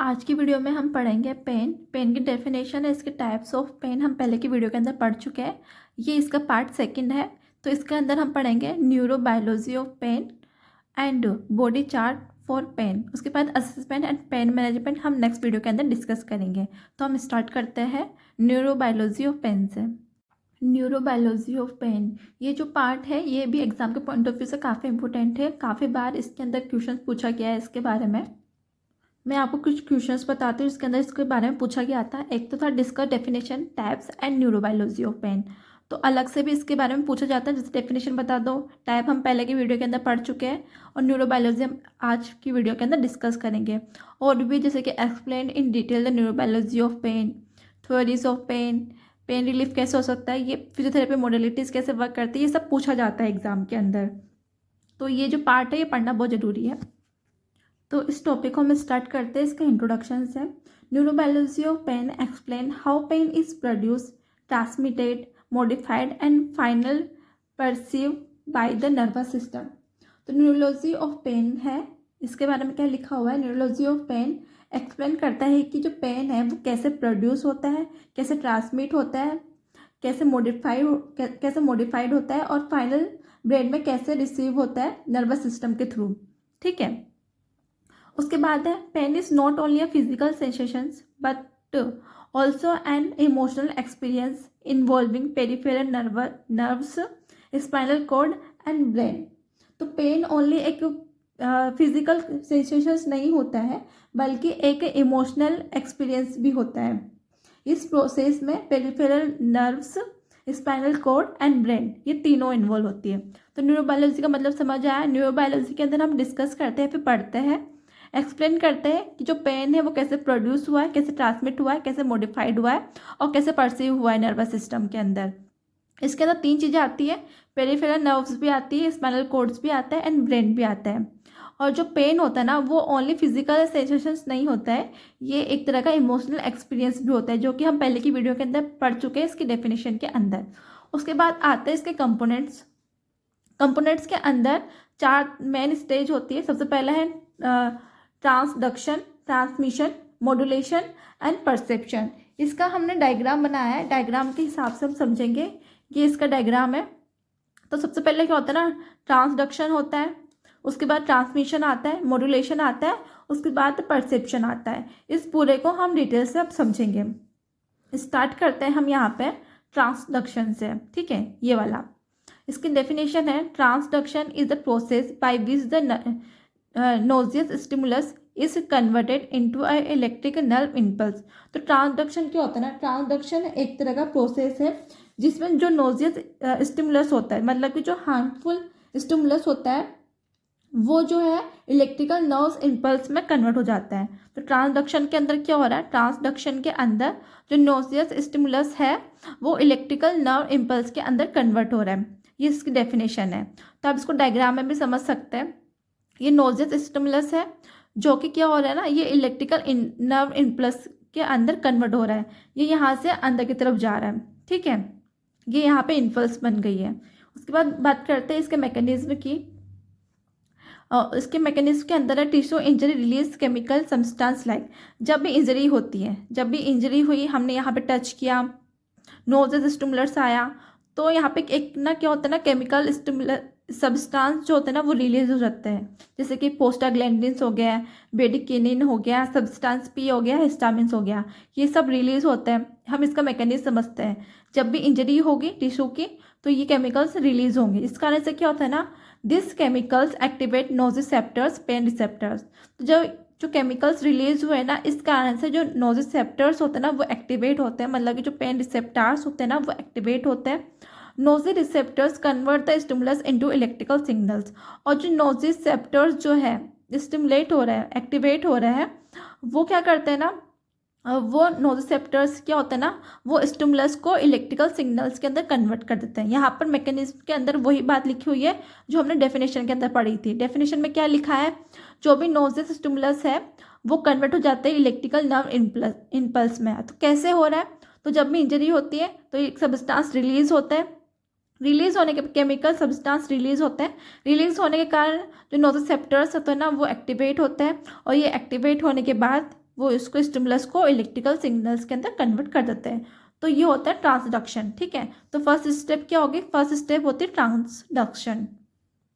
आज की वीडियो में हम पढ़ेंगे पेन। पेन की डेफिनेशन है, इसके टाइप्स ऑफ पेन हम पहले की वीडियो के अंदर पढ़ चुके हैं। ये इसका पार्ट सेकंड है। तो इसके अंदर हम पढ़ेंगे neurobiology of pain and body chart for pain. उसके बाद असेसमेंट एंड पेन मैनेजमेंट हम नेक्स्ट वीडियो के अंदर डिस्कस करेंगे। तो हम स्टार्ट करते हैं न्यूरोबायोलॉजी ऑफ पेन से। न्यूरोबायोलॉजी ऑफ पेन, ये जो पार्ट है ये भी एग्जाम के पॉइंट ऑफ व्यू से काफ़ी इंपॉर्टेंट है। काफ़ी बार इसके अंदर क्वेश्चन पूछा गया है इसके बारे में। मैं आपको कुछ क्वेश्चंस बताती हूँ इसके अंदर इसके बारे में पूछा गया था। एक तो था discuss definition types and neurobiology of pain. तो अलग से भी इसके बारे में पूछा जाता है, जैसे डेफिनेशन बता दो। टाइप हम पहले की वीडियो के अंदर पढ़ चुके हैं और न्यूरोबायोलॉजी हम आज की वीडियो के अंदर डिस्कस करेंगे। और भी जैसे कि explain in detail the neurobiology of pain, theories of pain, pain relief कैसे हो सकता है, ये फिजियोथेरेपी मॉडलिटीज़ कैसे वर्क करती है, ये सब पूछा जाता है एग्जाम के अंदर। तो ये जो पार्ट है ये पढ़ना बहुत ज़रूरी है। तो इस टॉपिक को हम स्टार्ट करते हैं इसका इंट्रोडक्शन से। Neurobiology of pain explain how pain is produce, transmitted, modified and final perceive by the nervous system. तो न्यूरोलॉजी ऑफ पेन है, इसके बारे में क्या लिखा हुआ है। न्यूरोलॉजी ऑफ पेन एक्सप्लेन करता है कि जो पेन है वो कैसे प्रोड्यूस होता है, कैसे ट्रांसमिट होता है, कैसे मॉडिफाइड होता है और फाइनल ब्रेन में कैसे रिसीव होता है नर्वस सिस्टम के थ्रू। ठीक है। उसके बाद है pain is not only a physical sensations but also an emotional experience involving peripheral nerves, spinal cord and brain. तो पेन ओनली एक फिजिकल सेंसेशंस नहीं होता है बल्कि एक इमोशनल एक्सपीरियंस भी होता है। इस प्रोसेस में peripheral nerves, spinal cord and brain, ये तीनों इन्वॉल्व होती है। तो न्यूरोबायोलॉजी का मतलब समझ आया। न्यूरोबायोलॉजी के अंदर हम डिस्कस करते हैं, फिर पढ़ते हैं, एक्सप्लेन करते हैं कि जो पेन है वो कैसे प्रोड्यूस हुआ है, कैसे ट्रांसमिट हुआ है, कैसे मॉडिफाइड हुआ है और कैसे परसीव हुआ है नर्वस सिस्टम के अंदर। इसके अंदर तीन चीज़ें आती है, पेरिफेरल नर्व्स भी आती है, स्पाइनल कॉर्ड्स भी आता है एंड ब्रेन भी आता है। और जो पेन होता है ना वो ओनली फिजिकल सेंसेशंस नहीं होता है, ये एक तरह का इमोशनल एक्सपीरियंस भी होता है, जो कि हम पहले की वीडियो के अंदर पढ़ चुके हैं इसकी डेफिनेशन के अंदर। उसके बाद आते हैं इसके कंपोनेंट्स। कंपोनेंट्स के अंदर चार मेन स्टेज होती है। सबसे पहला है transduction, transmission, modulation and perception. इसका हमने डायग्राम बनाया है, डायग्राम के हिसाब से हम समझेंगे। ये इसका डायग्राम है। तो सबसे पहले क्या होता है ना, ट्रांसडक्शन होता है, उसके बाद ट्रांसमिशन आता है, मॉड्यूलेशन आता है, उसके बाद परसेप्शन आता है। इस पूरे को हम डिटेल से अब समझेंगे। स्टार्ट करते हैं हम यहाँ पे ट्रांसडक्शन से। ठीक है, ये वाला इसकी डेफिनेशन है। Transduction is the process by which the noxious stimulus is converted into a electric nerve impulse. तो ट्रांसडक्शन क्या होता है ना, ट्रांसडक्शन एक तरह का प्रोसेस है जिसमें जो नोजियस स्टिमुलस होता है, मतलब कि जो हार्मफुल स्टिमुलस होता है वो जो है इलेक्ट्रिकल नर्व्स इम्पल्स में कन्वर्ट हो जाता है। तो ट्रांसडक्शन के अंदर क्या हो रहा है, ट्रांसडक्शन के अंदर जो नोजियस स्टिमुलस है वो इलेक्ट्रिकल नर्व इम्पल्स के अंदर कन्वर्ट हो रहा है। ये इसकी डेफिनेशन है। तो आप इसको डायग्राम में भी समझ सकते हैं। ये नोजियस स्टिमुलस है जो कि क्या हो रहा है ना, ये इलेक्ट्रिकल नर्व इम्पल्स के अंदर कन्वर्ट हो रहा है। ये यहाँ से अंदर की तरफ जा रहा है। ठीक है, ये यहाँ पे इम्पल्स बन गई है। उसके बाद बात करते हैं इसके मैकेनिज्म की। इसके मैकेनिज्म के अंदर है tissue injury release chemical substance like. जब भी इंजरी होती है, जब भी इंजरी हुई, हमने यहाँ पे टच किया, नोजेस स्टिमुलस आया, तो यहाँ पे एक ना क्या होता है ना, केमिकल सब्सटेंस जो होते हैं ना वो रिलीज हो जाते हैं। जैसे कि प्रोस्टाग्लैंडिन्स हो गया, ब्रेडिकिनिन हो गया, सब्सटेंस पी हो गया, हिस्टामिन्स हो गया, ये सब रिलीज होते हैं। हम इसका मैकेनिज्म समझते हैं। जब भी इंजरी होगी टिश्यू की तो ये केमिकल्स रिलीज होंगे। इस कारण से क्या होता है ना, this chemicals activate nociceptors, pain receptors. तो जब जो केमिकल्स रिलीज हुए ना, इस कारण से जो नोजिसेप्टर्स होते हैं ना वो एक्टिवेट होते हैं, मतलब कि जो पेन रिसेप्टर्स होते हैं ना वो एक्टिवेट होते हैं। Nosy receptors convert the stimulus into electrical signals. और जो नोजिसेप्टर्स जो है स्टिमुलेट हो रहे हैं, एक्टिवेट हो रहे हैं, वो क्या करते हैं ना, वो नोजिसेप्टर्स क्या होता है ना, वो स्टिमुलस को इलेक्ट्रिकल सिग्नल्स के अंदर कन्वर्ट कर देते हैं। यहाँ पर मैकेनिज्म के अंदर वही बात लिखी हुई है जो हमने डेफिनेशन के अंदर पढ़ी थी। डेफिनेशन में क्या लिखा है, जो भी नोजिस स्टिमुलस है वो कन्वर्ट हो जाते हैं इलेक्ट्रिकल नर्व इम्पल्स में। तो कैसे हो रहा है, तो जब भी इंजरी होती है तो एक सब्सटेंस रिलीज होता है, रिलीज होने के केमिकल सब्सटेंस रिलीज होते हैं, रिलीज होने के कारण जो नोजिसेप्टर्स होते हैं ना वो एक्टिवेट होते हैं, और ये एक्टिवेट होने के बाद वो इसको स्टिमुलस को इलेक्ट्रिकल सिग्नल्स के अंदर कन्वर्ट कर देते हैं। तो ये होता है ट्रांसडक्शन। ठीक है, तो फर्स्ट स्टेप क्या होगी? फर्स्ट स्टेप होती है ट्रांसडक्शन।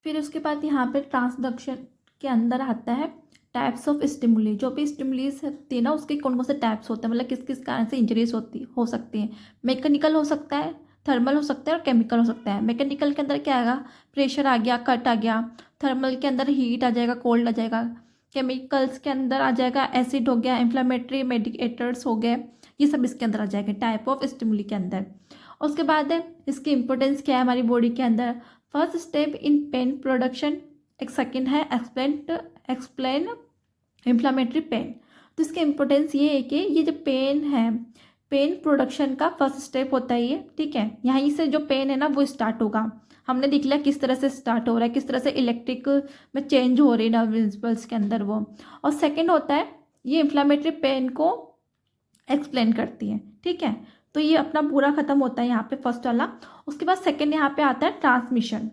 फिर उसके बाद यहाँ पे ट्रांसडक्शन के अंदर आता है टाइप्स ऑफ स्टिमुली। जो भी स्टिमुलीज होती है ना, उसके कौन कौन से टाइप्स होते हैं, मतलब किस किस कारण से इंजरीज हो सकती हैं। मैकेनिकल हो सकता है, थर्मल हो सकता है और केमिकल हो सकता है। मैकेनिकल के अंदर क्या आएगा? प्रेशर आ गया, कट आ गया। थर्मल के अंदर हीट आ जाएगा, कोल्ड आ जाएगा। केमिकल्स के अंदर आ जाएगा एसिड हो गया, इन्फ्लामेटरी मेडिकेटर्स हो गए, ये सब इसके अंदर आ जाएगा टाइप ऑफ स्टिमुली के अंदर। उसके बाद है इसकी इंपॉर्टेंस क्या है हमारी बॉडी के अंदर। First step in pen production, एक सेकेंड है एक्सप्लेन इन्फ्लामेटरी पेन। तो इसकी इंपॉर्टेंस ये है कि ये जो पेन है, पेन प्रोडक्शन का फर्स्ट स्टेप होता है ये। ठीक है, यहीं से जो पेन है ना वो स्टार्ट होगा। हमने देख लिया किस तरह से स्टार्ट हो रहा है, किस तरह से इलेक्ट्रिक में चेंज हो रही है नर्व इम्पल्स के अंदर वो। और सेकेंड होता है ये इन्फ्लामेटरी पेन को एक्सप्लेन करती है। ठीक है, तो ये अपना पूरा खत्म होता है यहाँ पे फर्स्ट वाला। उसके बाद सेकेंड यहाँ पे आता है ट्रांसमिशन।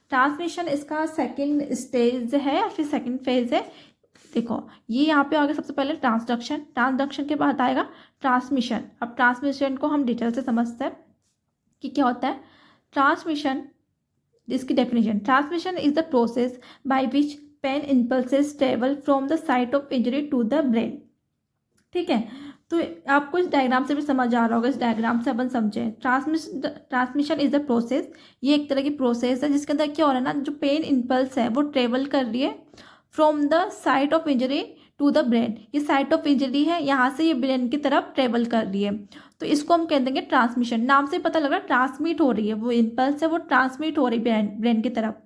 ट्रांसमिशन इसका सेकेंड स्टेज है या फिर सेकेंड फेज है। देखो ये यहाँ पे आगे सबसे पहले ट्रांसडक्शन, ट्रांसडक्शन के बाद आएगा ट्रांसमिशन। अब ट्रांसमिशन को हम डिटेल से समझते हैं कि क्या होता है ट्रांसमिशन। इसकी definition, transmission is the process by which pain impulses travel from the site of injury to the brain. ठीक है, तो आपको इस डायग्राम से भी समझ आ रहा होगा, इस डायग्राम से अपन समझें। ट्रांसमिशन इज द प्रोसेस, ये एक तरह की प्रोसेस है जिसके अंदर क्या हो रहा है ना, जो पेन इम्पल्स है वो ट्रेवल कर रही है from the site of injury to the brain. ये साइट ऑफ इंजरी है, यहाँ से ये ब्रेन की तरफ ट्रेवल कर रही है, तो इसको हम कह देंगे ट्रांसमिशन। नाम से पता लग रहा है ट्रांसमिट हो रही है, वो इम्पल्स है वो ट्रांसमिट हो रही है ब्रेन की तरफ।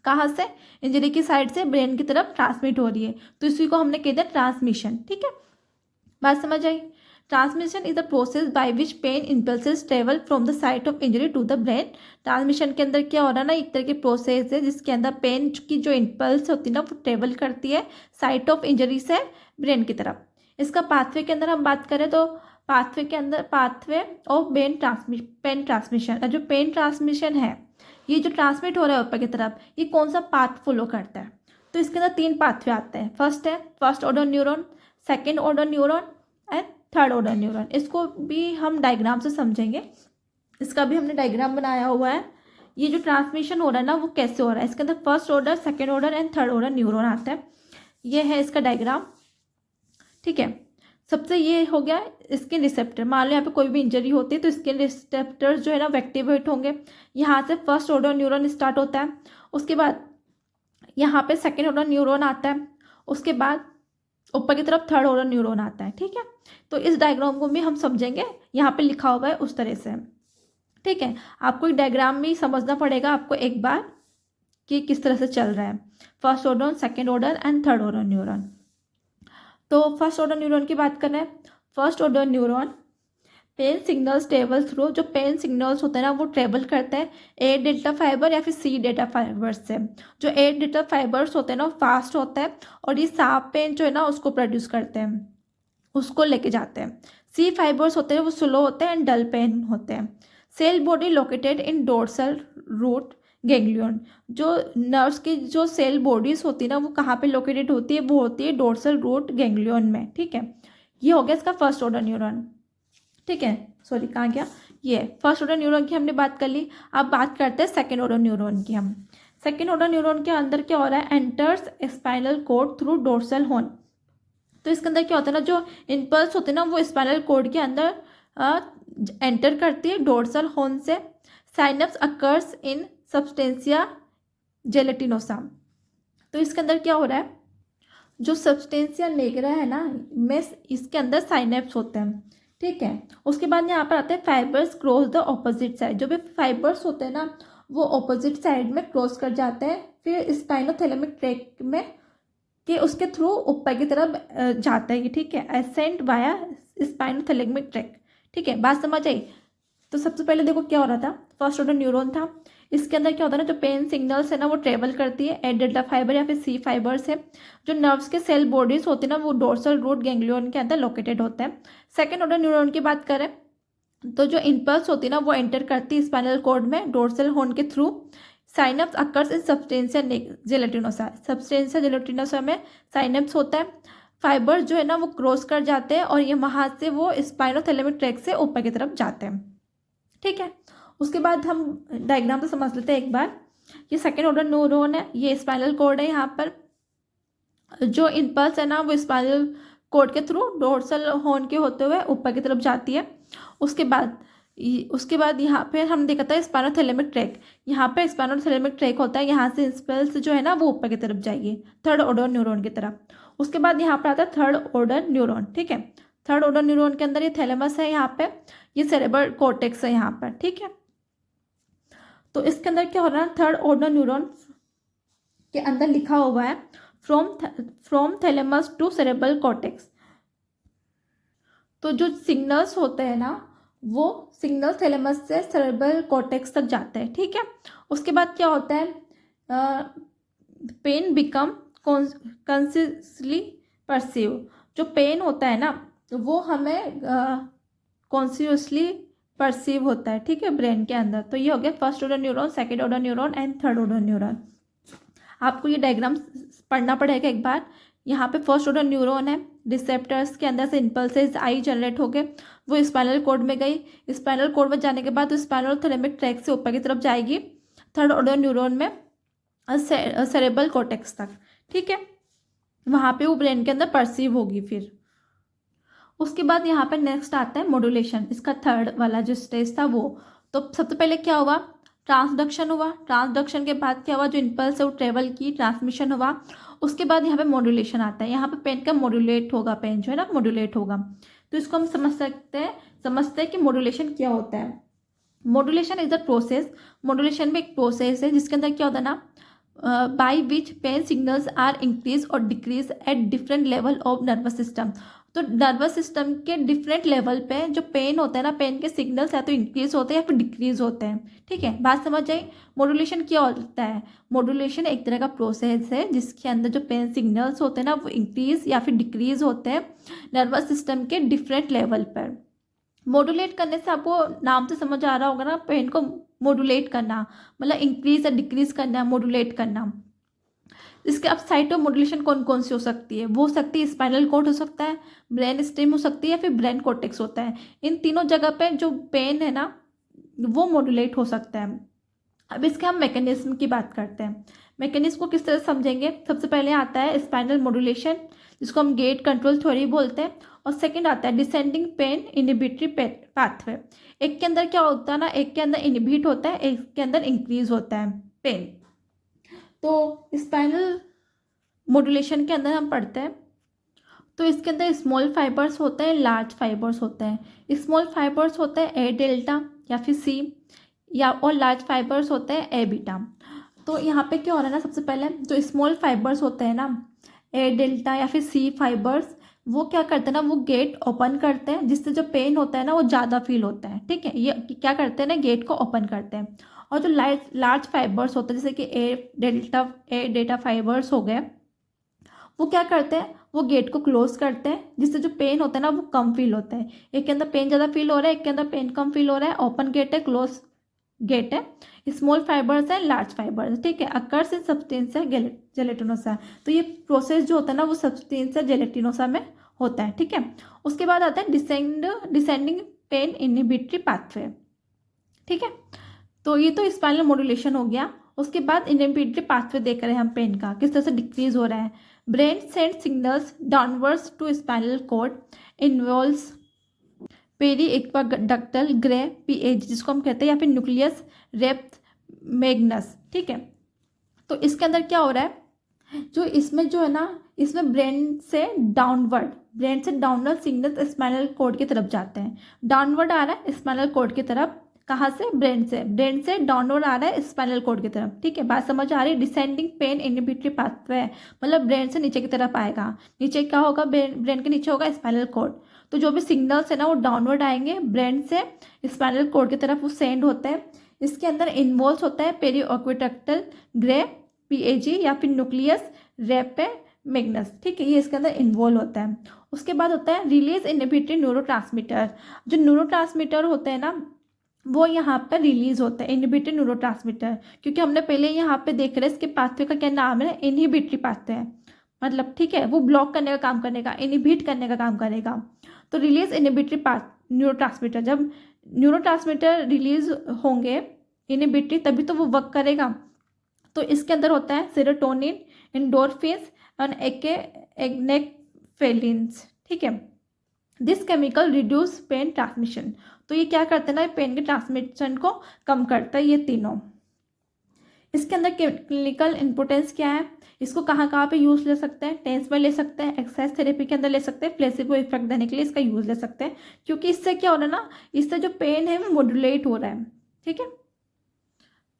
कहाँ से? इंजरी की साइड से ब्रेन की तरफ ट्रांसमिट हो रही है, तो इसी को हमने कह दिया ट्रांसमिशन। ठीक है, बात समझ आई। Transmission is the process by which pain impulses travel from the site of injury to the brain. Transmission के अंदर क्या हो रहा है ना, एक तरह की प्रोसेस है जिसके अंदर पेन की जो इम्पल्स होती है ना वो ट्रेवल करती है साइट ऑफ इंजरी से ब्रेन की तरफ। इसका पाथवे के अंदर हम बात करें तो पाथवे के अंदर पाथवे ऑफ पेन ट्रांसमिशन, जो पेन ट्रांसमिशन है ये जो ट्रांसमिट हो रहा है ऊपर की तरफ, ये कौन सा पाथ फॉलो करता है? तो इसके अंदर 3 पाथवे आते हैं। फर्स्ट है first order neuron, second order neuron and third order neuron. इसको भी हम डायग्राम से समझेंगे, इसका भी हमने डायग्राम बनाया हुआ है। ये जो ट्रांसमिशन हो रहा है ना वो कैसे हो रहा है, इसके अंदर first order, second order and third order neuron आता है। ये है इसका डायग्राम। ठीक है, सबसे ये हो गया स्किन रिसेप्टर। मान लो यहाँ पे कोई भी इंजरी होती है तो स्किन रिसेप्टर्स जो है ना वो एक्टिवेट होंगे। यहाँ से फर्स्ट ऑर्डर न्यूरॉन स्टार्ट होता है, उसके बाद यहाँ पे सेकेंड ऑर्डर न्यूरॉन आता है, उसके बाद ऊपर की तरफ थर्ड ऑर्डर न्यूरॉन आता है। ठीक है, तो इस डायग्राम को भी हम समझेंगे, यहाँ पे लिखा हुआ है उस तरह से। ठीक है, आपको एक डायग्राम में समझना पड़ेगा आपको एक बार कि किस तरह से चल रहा है first order, second order and third order neuron. तो फर्स्ट ऑर्डर न्यूरॉन की बात करें, first order neuron pain signals travel through, जो पेन सिग्नल्स होते हैं ना वो ट्रेवल करते हैं ए डेल्टा फाइबर या फिर सी डेल्टा फाइबर्स से। जो ए डेल्टा फाइबर्स होते हैं ना वो फास्ट होता है और ये साफ पेन जो है ना उसको प्रोड्यूस करते हैं, उसको लेके जाते हैं। सी फाइबर्स होते हैं वो स्लो होते हैं एंड डल पेन होते हैं। Cell body located in dorsal root ganglion, जो नर्व्स की जो सेल बॉडीज होती है ना वो कहाँ पे लोकेटेड होती है, वो होती है डोर्सल रूट गैंग्लियन में। ठीक है, ये हो गया इसका फर्स्ट ऑर्डर न्यूरॉन। ठीक है, सॉरी कहाँ गया, ये फर्स्ट ऑर्डर न्यूरॉन की हमने बात कर ली। अब बात करते हैं सेकेंड ऑर्डर न्यूरॉन की। हम सेकेंड ऑर्डर न्यूरॉन के अंदर क्या हो रहा है, enters spinal cord through dorsal horn. तो इसके अंदर क्या होता है ना, जो इम्पल्स होते हैं ना वो स्पाइनल कॉर्ड के अंदर एंटर करती है डोर्सल हॉर्न से। साइनप्स अकर्स इन सब्सटेंसिया जेलेटिनोसा। तो इसके अंदर क्या हो रहा है, जो सब्सटेंसिया नेग्रा है ना में इसके अंदर साइनेप्स होते हैं। ठीक है, उसके बाद यहाँ पर आते हैं fibres cross the opposite side. जो भी फाइबर्स होते हैं ना वो ऑपोजिट साइड में क्रॉस कर जाते हैं, फिर स्पाइनोथैलेमिक ट्रैक में कि उसके थ्रू ऊपर की तरफ जाता है। ठीक है, एसेंट वाया स्पाइनोथैलेमिक ट्रैक। ठीक है, बात समझ आई। तो सबसे पहले देखो क्या हो रहा था, फर्स्ट ऑर्डर न्यूरॉन था, इसके अंदर क्या होता है ना, जो पेन सिग्नल्स है ना वो ट्रेवल करती है ए डेल्टा फाइबर या फिर सी फाइबर्स है। जो नर्व्स के सेल बॉडीज होती है ना वो डोर्सल रूट गैंग्लियन के अंदर लोकेटेड होते हैं। सेकेंड ऑर्डर न्यूरॉन की बात करें तो जो इम्पल्स होती है ना वो एंटर करती है स्पाइनल कॉर्ड में डोर्सल हॉर्न के through. Synapse occurs in substantia gelatinosa. Substantia gelatinosa में साइनप्स होता है। फाइबर जो है ना वो क्रॉस कर जाते हैं और ये वहाँ से वो स्पाइनोथैलेमिक ट्रैक से ऊपर की तरफ जाते हैं। ठीक है, उसके बाद हम डायग्राम तो समझ लेते हैं एक बार। ये सेकेंड ऑर्डर न्यूरॉन है, ये स्पाइनल कॉर्ड है। यहाँ पर जो इम्पल्स है ना वो स्पाइनल कॉर्ड के थ्रू डोर्सल हॉर्न के होते हुए ऊपर की तरफ जाती है। उसके बाद यहाँ पे हम देखा था स्पाइनोथैलेमिक ट्रैक। यहाँ पे स्पाइनोथैलेमिक ट्रैक होता है, यहाँ से इम्पल्स जो है ना वो ऊपर की तरफ जाएगी थर्ड ऑर्डर न्यूरॉन की तरफ। उसके बाद यहाँ पर आता है थर्ड ऑर्डर न्यूरॉन। ठीक है, थर्ड ऑर्डर न्यूरॉन के अंदर ये थैलेमस है, यहाँ पे ये सेरेब्रल कॉर्टेक्स है यहाँ पर। ठीक है, तो इसके अंदर क्या हो रहा है, थर्ड ऑर्डर न्यूरॉन के अंदर लिखा हुआ है from thalamus to cerebral cortex. तो जो सिग्नल्स होते हैं ना वो सिग्नल थैलेमस से सेरेब्रल कॉर्टेक्स तक जाते हैं। ठीक है, उसके बाद क्या होता है, पेन बिकम कॉन्शियसली परसीव। जो पेन होता है ना वो हमें कॉन्शियसली परसीव होता है। ठीक है, ब्रेन के अंदर। तो ये हो गया first order neuron, second order neuron and third order neuron. आपको ये डायग्राम पढ़ना पड़ेगा एक बार। यहाँ पे फर्स्ट ऑर्डर न्यूरॉन है, रिसेप्टर्स के अंदर से इम्पल्सेस आई जनरेट हो गए, वो स्पाइनल कॉर्ड में गई। स्पाइनल कॉर्ड में जाने के बाद वो स्पाइनोथैलेमिक ट्रैक से ऊपर की तरफ जाएगी थर्ड ऑर्डर न्यूरॉन में सेरेब्रल कॉर्टेक्स तक। ठीक है, वहाँ पे वो ब्रेन के अंदर परसीव होगी। फिर उसके बाद यहाँ पे नेक्स्ट आता है मॉड्यूलेशन, इसका थर्ड वाला जो स्टेज था वो। तो सबसे पहले क्या हुआ, ट्रांसडक्शन हुआ। ट्रांसडक्शन के बाद क्या हुआ, जो इम्पल्स है वो ट्रेवल की, ट्रांसमिशन हुआ। उसके बाद यहाँ पे मॉड्यूलेशन आता है, यहाँ पे पेन का मॉड्यूलेट होगा, पेन जो है ना मॉड्यूलेट होगा। तो इसको हम समझते हैं कि मॉड्यूलेशन क्या होता है। Modulation is the process, modulation में एक प्रोसेस है जिसके अंदर क्या होता है ना, by which pain signals are increase और decrease at different level of nervous system. तो नर्वस सिस्टम के डिफरेंट लेवल पे जो पेन होता है ना, पेन के सिग्नल्स या तो इंक्रीज होते हैं या फिर डिक्रीज होते हैं। ठीक है, बात समझ आई। मॉड्यूलेशन क्या होता है, मॉड्यूलेशन एक तरह का प्रोसेस है जिसके अंदर जो पेन सिग्नल्स होते हैं ना वो इंक्रीज या फिर डिक्रीज होते हैं नर्वस सिस्टम के डिफरेंट लेवल पर। मॉड्यूलेट करने से आपको नाम से समझ आ रहा होगा ना, पेन को मॉड्यूलेट करना मतलब इंक्रीज या डिक्रीज करना, मॉड्यूलेट करना। इसके अब साइट ऑफ मॉड्यूलेशन कौन कौन सी हो सकती है, वो हो सकती है स्पाइनल कॉर्ड हो सकता है, ब्रेन स्टेम हो सकती है या फिर ब्रेन कॉर्टेक्स होता है। इन तीनों जगह पे जो पेन है ना वो मॉड्यूलेट हो सकता है। अब इसके हम मैकेनिज्म की बात करते हैं। मैकेनिज्म को किस तरह समझेंगे, सबसे पहले आता है स्पाइनल मॉड्यूलेशन जिसको हम गेट कंट्रोल थ्योरी बोलते हैं, और सेकंड आता है डिसेंडिंग पेन इनहिबिटरी पाथवे। एक के अंदर क्या होता है ना, एक के अंदर इनहिबिट होता है, एक के अंदर इंक्रीज होता है पेन। तो स्पाइनल मॉड्यूलेशन के अंदर हम पढ़ते हैं तो इसके अंदर स्मॉल फाइबर्स होते हैं, लार्ज फाइबर्स होते हैं। स्मॉल फाइबर्स होते हैं ए डेल्टा या फिर सी, या और लार्ज फाइबर्स होते हैं ए बीटा। तो यहाँ पे क्या हो रहा है ना, सबसे पहले जो स्मॉल फाइबर्स होते हैं ना, ए डेल्टा या फिर सी फाइबर्स, वो क्या करते हैं ना, वो गेट ओपन करते हैं जिससे जो पेन होता है ना वो ज़्यादा फील होता है। ठीक है, ये क्या करते हैं ना, गेट को ओपन करते हैं। और जो लार्ज फाइबर्स होते हैं जैसे कि ए डेटा फाइबर्स हो गए, वो क्या करते हैं, वो गेट को क्लोज करते हैं जिससे जो पेन होता है ना वो कम फील होता है। एक के अंदर पेन ज़्यादा फील हो रहा है, एक के अंदर पेन कम फील हो रहा है। ओपन गेट है, क्लोज गेट है, स्मॉल फाइबर्स है, लार्ज फाइबर्स। ठीक है, अकर्स इन सब्सटेंस है जेलेटिनोसा। तो ये प्रोसेस जो होता है ना वो सब्सटेंस है जेलेटिनोसा में होता है। ठीक है, उसके बाद आता है डिसेंडिंग पेन इनहिबिटरी पाथवे। ठीक है, तो ये तो स्पाइनल मॉड्यूलेशन हो गया। उसके बाद इनहिबिटरी पाथवे देख रहे हैं हम पेन का किस तरह से डिक्रीज हो रहा है। Brain send signals downwards to spinal cord involves periaqueductal grey PH जिसको हम कहते हैं, या फिर न्यूक्लियस रेप्थ मैग्नस। ठीक है, तो इसके अंदर क्या हो रहा है, जो इसमें जो है ना, इसमें ब्रेन से डाउनवर्ड सिग्नल स्पाइनल कॉर्ड की तरफ जाते हैं। डाउनवर्ड आ रहा है स्पाइनल कॉर्ड की तरफ, कहाँ से, ब्रेन से डाउनवर्ड आ रहा है स्पाइनल कॉर्ड की तरफ। ठीक है, बात समझ आ रही है। डिसेंडिंग पेन इनहिबिटरी पाथवे मतलब ब्रेन से नीचे की तरफ आएगा। नीचे क्या होगा, ब्रेन के नीचे होगा स्पाइनल कॉर्ड। तो जो भी सिग्नल्स है ना वो डाउनवर्ड आएंगे ब्रेन से स्पाइनल कॉर्ड की तरफ, वो सेंड होते हैं। इसके अंदर इन्वॉल्व होता है पेरी एक्वाडक्टल ग्रे पीएजी या फिर न्यूक्लियस रेप्टे मैग्नस। ठीक है, ये इसके अंदर इन्वॉल्व होता है। उसके बाद होता है रिलीज इनहिबिटरी न्यूरोट्रांसमीटर। जो न्यूरोट्रांसमीटर होते हैं ना वो यहाँ पर रिलीज होता है, इनहिबिटरी न्यूरोट्रांसमीटर। क्योंकि हमने पहले यहाँ पे देख रहे हैं इसके पाथवे का क्या नाम है, इनहिबिटरी पाथवे है। मतलब ठीक है, वो ब्लॉक करने का काम करेगा, इनिबिट करने का काम करेगा। तो रिलीज इनिबिटरी पाथ न्यूरोट्रांसमीटर, जब न्यूरोट्रांसमीटर रिलीज होंगे इनिबिटरी तभी तो वो वर्क करेगा। तो इसके अंदर होता है सेरोटोनिन, एंडोर्फिन्स और एग्नेफेलिन्स, ठीक है। This chemical reduce pain transmission, तो ये क्या करते हैं ना, पेन के ट्रांसमिशन को कम करता है ये तीनों। इसके अंदर क्लिनिकल इंपोर्टेंस क्या है, इसको कहाँ कहाँ पे यूज़ ले सकते हैं, टेंस में ले सकते हैं, एक्सरसाइज थेरेपी के अंदर ले सकते हैं, प्लेसिबो इफेक्ट देने के लिए इसका यूज़ ले सकते हैं, क्योंकि इससे क्या हो रहा है ना, इससे जो पेन है वो मॉड्यूलेट हो रहा है, ठीक है।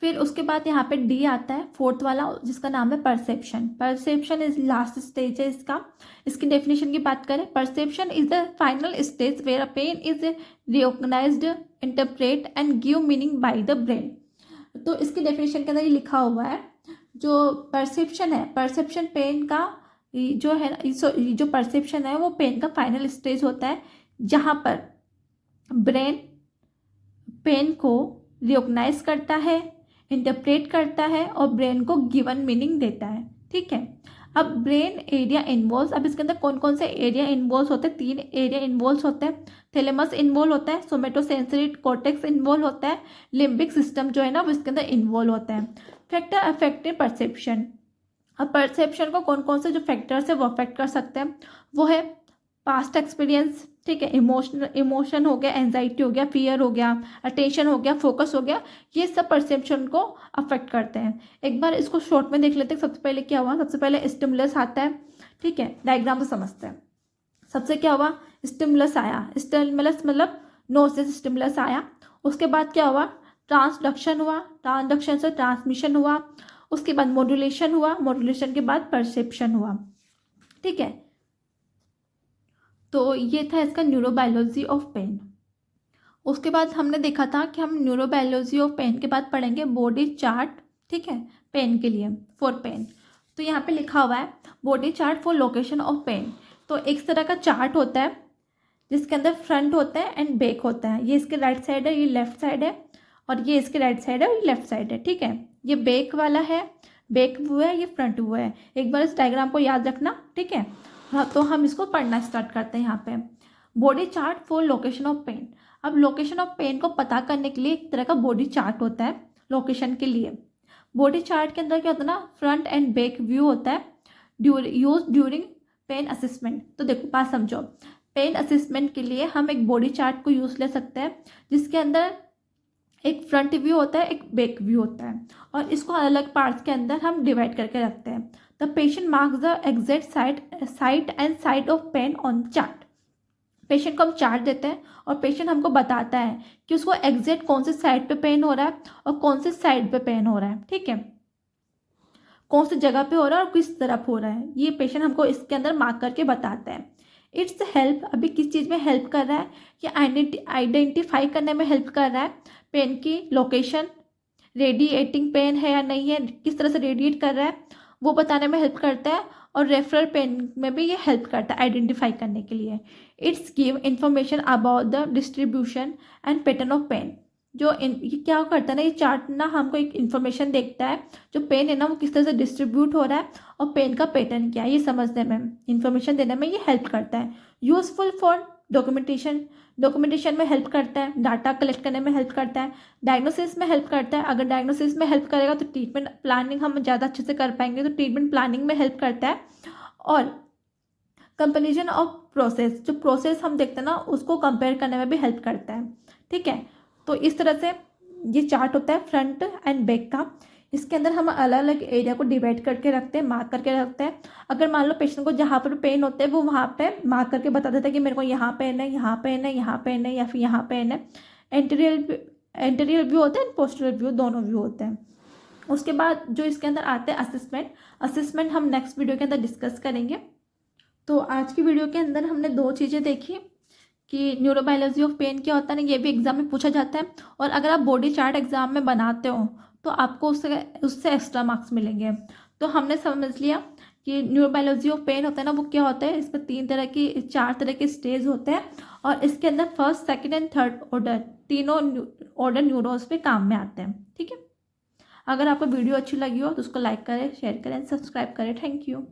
फिर उसके बाद यहाँ पे डी आता है फोर्थ वाला, जिसका नाम है perception. Perception is last stage है इसका। इसकी डेफिनेशन की बात करें, perception is the final stage where a pain is recognised, interpret and give meaning by the brain. तो इसकी डेफिनेशन के अंदर ये लिखा हुआ है, जो परसेप्शन है, परसेप्शन पेन का जो है, जो परसेप्शन है वो पेन का फाइनल स्टेज होता है, जहाँ पर ब्रेन पेन को रिकॉग्नाइज करता है, इंटरप्रेट करता है और ब्रेन को गिवन मीनिंग देता है, ठीक है। अब ब्रेन एरिया इन्वॉल्व, अब इसके अंदर कौन कौन से एरिया इन्वॉल्व होते हैं, 3 एरिया इन्वॉल्व होते हैं। थैलेमस इन्वॉल्व होता है, सोमेटोसेंसरी कॉर्टेक्स इन्वॉल्व होता है, लिम्बिक सिस्टम जो है ना वो इसके अंदर इन्वॉल्व होता है। फैक्टर अफेक्टेड परसेप्शन, अब परसेप्शन को कौन कौन से जो फैक्टर्स है वो अफेक्ट कर सकते हैं, वो है पास्ट एक्सपीरियंस, ठीक है, इमोशन हो गया, एंजाइटी हो गया, फियर हो गया, अटेंशन हो गया, फोकस हो गया, ये सब परसेप्शन को अफेक्ट करते हैं। एक बार इसको शॉर्ट में देख लेते हैं। सबसे पहले क्या हुआ, सबसे पहले स्टिमुलस आता है, ठीक है, डायग्राम से समझते हैं। सबसे क्या हुआ, स्टिमुलस आया, स्टिमुलस मतलब नोज से स्टिमुलस आया। उसके बाद क्या हुआ, ट्रांसडक्शन हुआ, ट्रांसडक्शन से ट्रांसमिशन हुआ, उसके बाद मॉड्यूलेशन हुआ, मॉड्यूलेशन के बाद परसेप्शन हुआ, ठीक है। तो ये था इसका न्यूरोबायोलॉजी ऑफ पेन। उसके बाद हमने देखा था कि हम न्यूरोबायोलॉजी ऑफ पेन के बाद पढ़ेंगे बॉडी चार्ट, ठीक है, पेन के लिए, फॉर पेन। तो यहाँ पे लिखा हुआ है body chart for location of pain. तो एक तरह का चार्ट होता है जिसके अंदर फ्रंट होता है एंड बैक होता है। ये इसके राइट साइड है, ये लेफ्ट साइड है, और ये इसके राइट साइड है और ये लेफ्ट साइड है, ठीक है। ये बैक वाला है, बैक व्यू है, ये फ्रंट व्यू है। एक बार इस डायग्राम को याद रखना, ठीक है। हाँ, तो हम इसको पढ़ना स्टार्ट करते हैं। यहाँ पे body chart for location of pain. अब लोकेशन ऑफ पेन को पता करने के लिए एक तरह का बॉडी चार्ट होता है लोकेशन के लिए। बॉडी चार्ट के अंदर क्या होता है ना, फ्रंट एंड बैक व्यू होता है, यूज ड्यूरिंग पेन असेसमेंट। तो देखो बात समझो, पेन असेसमेंट के लिए हम एक बॉडी चार्ट को यूज ले सकते हैं, जिसके अंदर एक फ्रंट व्यू होता है, एक बैक व्यू होता है, और इसको अलग अलग पार्ट्स के अंदर हम डिवाइड करके रखते हैं। The patient marks the exact site and side of pain on chart. Patient को हम चार्ट देते हैं और पेशेंट हमको बताता है कि उसको एग्जैक्ट कौन से साइड पे पेन हो रहा है और कौन से साइड पे पेन हो रहा है, ठीक है, कौन सी जगह पे हो रहा है और किस तरफ हो रहा है, ये पेशेंट हमको इसके अंदर मार्क करके बताता है। इट्स हेल्प, अभी किस चीज़ में हेल्प कर रहा है, कि आइडेंटिफाई करने में हेल्प कर रहा है पेन की लोकेशन, रेडिएटिंग पेन है या नहीं है, किस तरह से रेडिएट कर रहा है वो बताने में हेल्प करता है, और रेफरल पेन में भी ये हेल्प करता है आइडेंटिफाई करने के लिए। It's give information about the distribution and pattern of pain. ये क्या करता है ना, ये चार्ट ना हमको एक इन्फॉर्मेशन देखता है जो पेन है ना वो किस तरह से डिस्ट्रीब्यूट हो रहा है और पेन का पैटर्न क्या है, ये समझने में, इन्फॉर्मेशन देने में ये हेल्प करता है। यूजफुल फॉर डॉक्यूमेंटेशन में हेल्प करता है, डाटा कलेक्ट करने में हेल्प करता है, डायग्नोसिस में हेल्प करता है। अगर डायग्नोसिस में हेल्प करेगा तो ट्रीटमेंट प्लानिंग हम ज़्यादा अच्छे से कर पाएंगे, तो ट्रीटमेंट प्लानिंग में हेल्प करता है। और कंपेरिजन ऑफ प्रोसेस, जो प्रोसेस हम देखते हैं ना उसको कंपेयर करने में भी हेल्प करता है, ठीक है। तो इस तरह से ये चार्ट होता है फ्रंट एंड बैक का। इसके अंदर हम अलग अलग एरिया को डिवाइड करके रखते हैं, मार्क करके रखते हैं। अगर मान लो पेशेंट को जहाँ पर पेन होते हैं वो वहाँ पे मार्क करके बता देता है कि मेरे को यहाँ पेन है, यहाँ पेन है, यहाँ पेन है, या फिर यहाँ पेन है। एंटीरियर व्यू होता है, पोस्टीरियर व्यू, दोनों व्यू होते हैं। उसके बाद जो इसके अंदर आते हैं असेसमेंट हम नेक्स्ट वीडियो के अंदर डिस्कस करेंगे। तो आज की वीडियो के अंदर हमने 2 चीज़ें देखी कि न्यूरोबायोलॉजी ऑफ पेन क्या होता है ना, ये भी एग्जाम में पूछा जाता है, और अगर आप बॉडी चार्ट एग्जाम में बनाते हो तो आपको उससे एक्स्ट्रा मार्क्स मिलेंगे। तो हमने समझ लिया कि न्यूरोबायोलॉजी ऑफ पेन होता है ना वो क्या होता है, इसमें 4 तरह के स्टेज होते हैं, और इसके अंदर first, second and third order, तीनों ऑर्डर न्यूरोन्स पे काम में आते हैं, ठीक है। अगर आपको वीडियो अच्छी लगी हो तो उसको लाइक करें, शेयर करें, सब्सक्राइब करें। Thank you.